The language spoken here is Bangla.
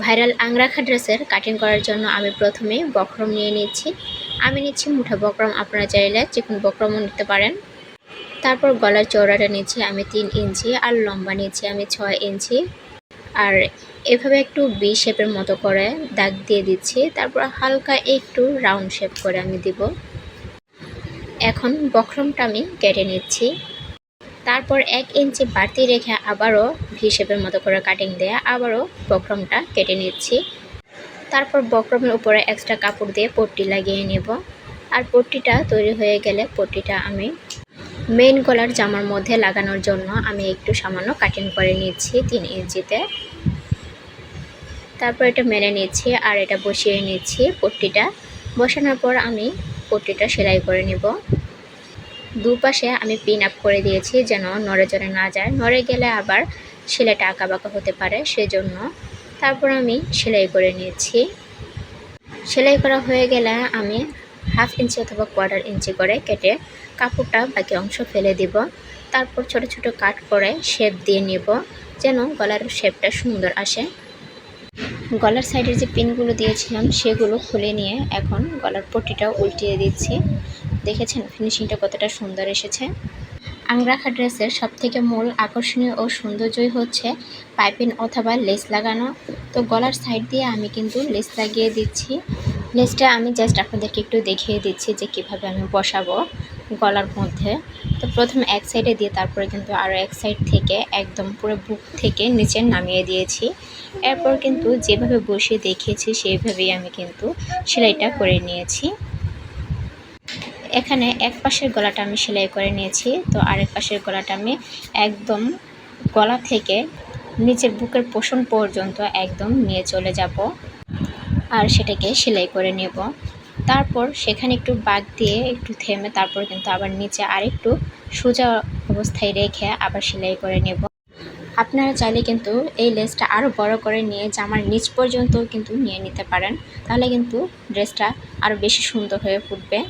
ভাইরাল আংরাখা ড্রেসের কাটিং করার জন্য আমি প্রথমে বক্রম নিয়ে নিচ্ছি। আমি নিচ্ছি মুঠা বক্রম, আপনারা চাইলে চিকন বক্রমও নিতে পারেন। তারপর গলার চওড়াটা নিচ্ছি আমি 3 ইঞ্চি আর লম্বা নিচ্ছি আমি 6 ইঞ্চি। আর এভাবে একটু ভি শেপের মতো করে দাগ দিয়ে দিচ্ছি। তারপর হালকা একটু রাউন্ড শেপ করে আমি দিব। এখন বক্রমটা আমি কেটে নিচ্ছি। তারপর 1 ইঞ্চি বাড়তি রেখে আবারও ভি শেপের মতো করে কাটিং দিয়ে আবারও বক্রমটা কেটে নিচ্ছি। তারপর বক্রমের উপরে এক্সট্রা কাপড় দিয়ে পট্টি লাগিয়ে নেব। আর পট্টিটা তৈরি হয়ে গেলে পট্টিটা আমি মেইন গলার জামার মধ্যে লাগানোর জন্য আমি একটু সামান্য কাটিং করে নিচ্ছি 3 ইঞ্চিতে। তারপর এটা মেরে নিচ্ছি আর এটা বসিয়ে নিচ্ছি। পট্টিটা বসানোর পর আমি পট্টিটা সেলাই করে নেব। দুপাশে আমি পিন আপ করে দিয়েছি যেন নড়ে চড়ে না যায়, নড়ে গেলে আবার সেলাইটা আঁকাবাঁকা হতে পারে সেজন্য। তারপর আমি সেলাই করে নিচ্ছি। সেলাই করা হয়ে গেলে আমি 1/2 ইঞ্চি অথবা 1/4 ইঞ্চি করে কেটে কাপড়টা বাকি অংশ ফেলে দিব। তারপর ছোট ছোট কাট করে শেপ দিয়ে নেব যেন গলার শেপটা সুন্দর আসে। গলার সাইডের যে পিনগুলো দিয়েছিলাম সেগুলো খুলে নিয়ে এখন গলার পট্টিটা উল্টিয়ে দিচ্ছি। দেখেছেন ফিনিশিংটা কতটা সুন্দর এসেছে। আংরাখা ড্রেসের সবথেকে মূল আকর্ষণীয় ও সৌন্দর্যই হচ্ছে পাইপিং অথবা লেস লাগানো। তো গলার সাইড দিয়ে আমি কিন্তু লেস লাগিয়ে দিচ্ছি। লেসটা আমি জাস্ট আপনাদেরকে একটু দেখিয়ে দিচ্ছি যে কিভাবে আমি বসাবো গলার মধ্যে। তো প্রথমে এক সাইডে দিয়ে তারপরে কিন্তু আরও এক সাইড থেকে একদম পুরো বুক থেকে নিচে নামিয়ে দিয়েছি। এরপর কিন্তু যেভাবে বসিয়ে দেখিয়েছি সেইভাবেই আমি কিন্তু সেলাইটা করে নিয়েছি। এখানে এক পাশের গলাটা আমি সেলাই করে নিয়েছি, তো আরেক পাশের গলাটা আমি একদম গলা থেকে নিচের বুকের পোষণ পর্যন্ত একদম নিয়ে চলে যাব আর সেটাকে সেলাই করে নেব। তারপর সেখানে একটু বাঁক দিয়ে একটু থেমে তারপর কিন্তু আবার নিচে আরেকটু সোজা অবস্থায় রেখে আবার সেলাই করে নেব। আপনারা চাইলে কিন্তু এই লেসটা আরও বড় করে নিয়ে জামার নিচ পর্যন্ত কিন্তু নিয়ে নিতে পারেন, তাহলে কিন্তু ড্রেসটা আরও বেশি সুন্দর হয়ে ফুটবে।